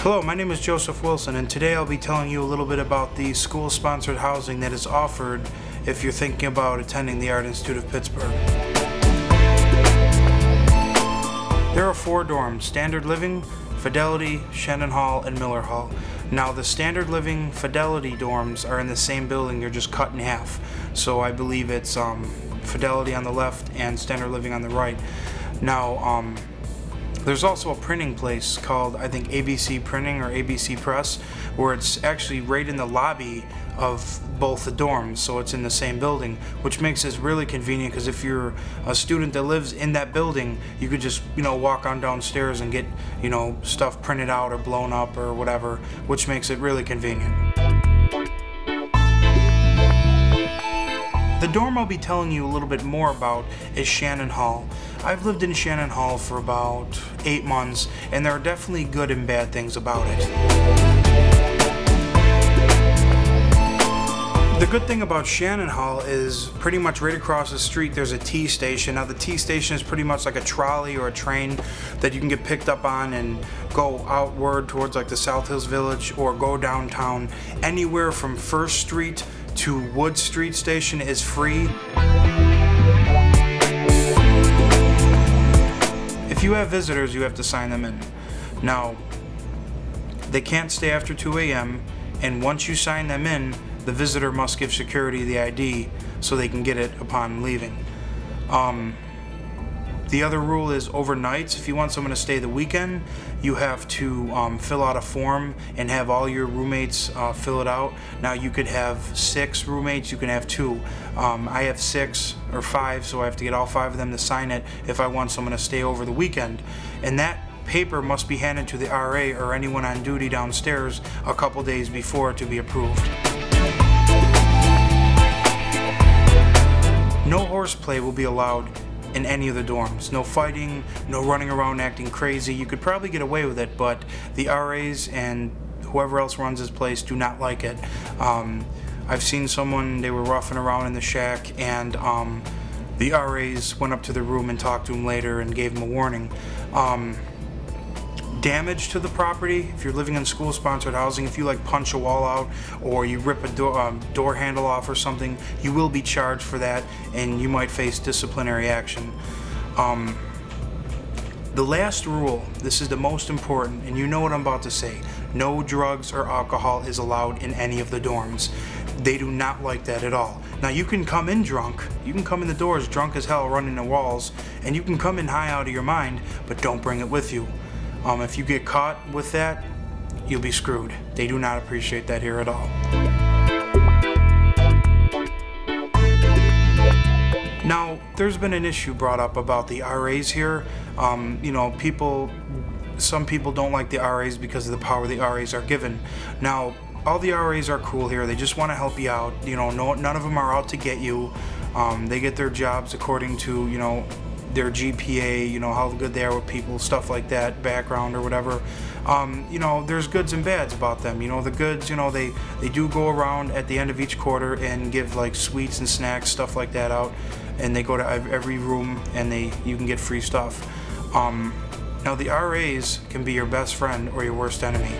Hello, my name is Joseph Wilson, and today I'll be telling you a little bit about the school-sponsored housing that is offered if you're thinking about attending the Art Institute of Pittsburgh. There are 4 dorms: Standard Living, Fidelity, Shannon Hall, and Miller Hall. Now the Standard Living Fidelity dorms are in the same building, they're just cut in half. So I believe it's Fidelity on the left and Standard Living on the right. Now there's also a printing place called, I think, ABC Printing or ABC Press, where it's actually right in the lobby of both the dorms, so it's in the same building, which makes this really convenient because if you're a student that lives in that building, you could just, walk on downstairs and get, stuff printed out or blown up or whatever, which makes it really convenient. The dorm I'll be telling you a little bit more about is Shannon Hall. I've lived in Shannon Hall for about 8 months, and there are definitely good and bad things about it. The good thing about Shannon Hall is pretty much right across the street there's a T station. Now the T station is pretty much like a trolley or a train that you can get picked up on and go outward towards like the South Hills Village or go downtown. Anywhere from 1st Street to Wood Street Station is free. If you have visitors, you have to sign them in. Now, they can't stay after 2 a.m. and once you sign them in, the visitor must give security the ID so they can get it upon leaving. The other rule is overnights. If you want someone to stay the weekend, you have to fill out a form and have all your roommates fill it out. Now you could have 6 roommates, you can have 2. I have 6 or 5, so I have to get all 5 of them to sign it if I want someone to stay over the weekend. And that paper must be handed to the RA or anyone on duty downstairs a couple days before to be approved. No horseplay will be allowed in any of the dorms. No fighting, no running around acting crazy. You could probably get away with it, but the RAs and whoever else runs this place do not like it. I've seen someone, they were roughing around in the shack, and the RAs went up to the room and talked to him later and gave him a warning. Damage to the property, if you're living in school-sponsored housing, if you punch a wall out or you rip a door handle off or something, you will be charged for that and you might face disciplinary action. The last rule, this is the most important, and you know what I'm about to say: no drugs or alcohol is allowed in any of the dorms. They do not like that at all. Now you can come in drunk, you can come in the doors drunk as hell running the walls, and you can come in high out of your mind, but don't bring it with you. If you get caught with that, you'll be screwed. They do not appreciate that here at all. Now, there's been an issue brought up about the RAs here. Some people don't like the RAs because of the power the RAs are given. Now, all the RAs are cool here. They just want to help you out. None of them are out to get you. They get their jobs according to, their GPA, how good they are with people, stuff like that, background or whatever. There's goods and bads about them. The goods, they do go around at the end of each quarter and give sweets and snacks, stuff like that out, and they go to every room and you can get free stuff. Now the RAs can be your best friend or your worst enemy.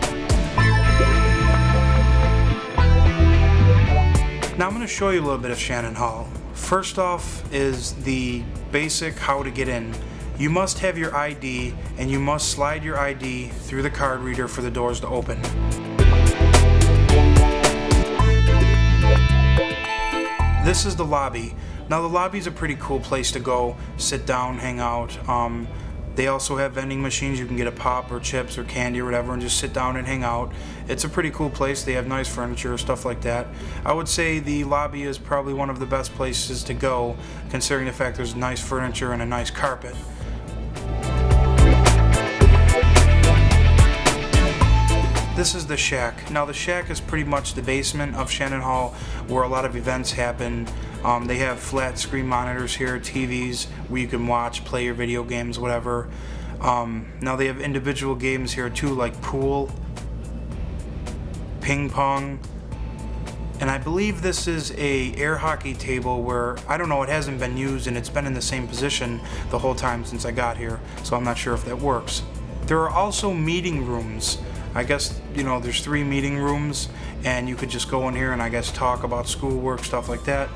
Now I'm going to show you a little bit of Shannon Hall. First off is the basic how to get in. You must have your ID, and you must slide your ID through the card reader for the doors to open. This is the lobby. Now the lobby is a pretty cool place to go, sit down, hang out. They also have vending machines. You can get a pop or chips or candy or whatever and just sit down and hang out. It's a pretty cool place. They have nice furniture, stuff like that. I would say the lobby is probably one of the best places to go, considering the fact there's nice furniture and a nice carpet. This is the Shac. Now the Shac is pretty much the basement of Shannon Hall where a lot of events happen. They have flat screen monitors here, TVs where you can watch, play your video games, whatever. Now they have individual games here too, like pool, ping pong, and I believe this is a air hockey table where, I don't know, it hasn't been used and it's been in the same position the whole time since I got here, so I'm not sure if that works. There are also meeting rooms I guess, you know, there's 3 meeting rooms, and you could just go in here and I guess talk about schoolwork, stuff like that.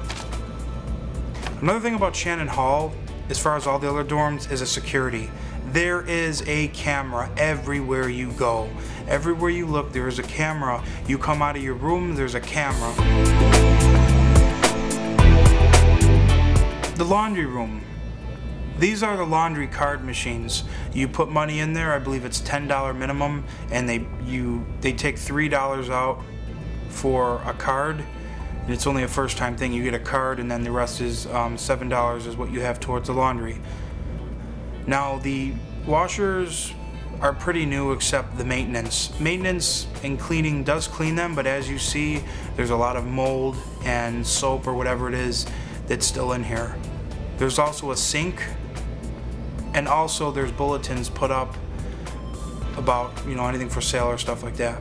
Another thing about Shannon Hall, as far as all the other dorms, is a security. There is a camera everywhere you go. Everywhere you look, there is a camera. You come out of your room, there's a camera. The laundry room. These are the laundry card machines. You put money in there, I believe it's $10 minimum, and they take $3 out for a card. And it's only a first time thing. You get a card and then the rest is $7 is what you have towards the laundry. Now the washers are pretty new except the maintenance. Maintenance and cleaning does clean them, but as you see, there's a lot of mold and soap or whatever it is that's still in here. There's also a sink, and also there's bulletins put up about, you know, anything for sale or stuff like that.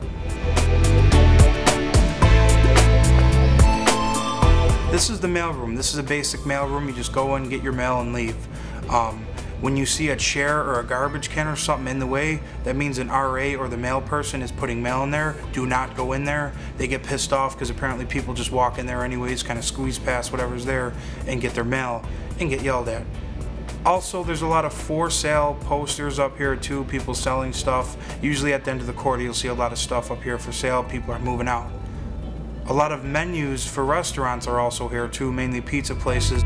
This is the mail room. This is a basic mail room. You just go in, get your mail, and leave. When you see a chair or a garbage can or something in the way, that means an RA or the mail person is putting mail in there. Do not go in there. They get pissed off because apparently people just walk in there anyways, kind of squeeze past whatever's there and get their mail and get yelled at. Also, there's a lot of for sale posters up here too, people selling stuff. Usually at the end of the corridor you'll see a lot of stuff up here for sale. People are moving out. A lot of menus for restaurants are also here too, mainly pizza places.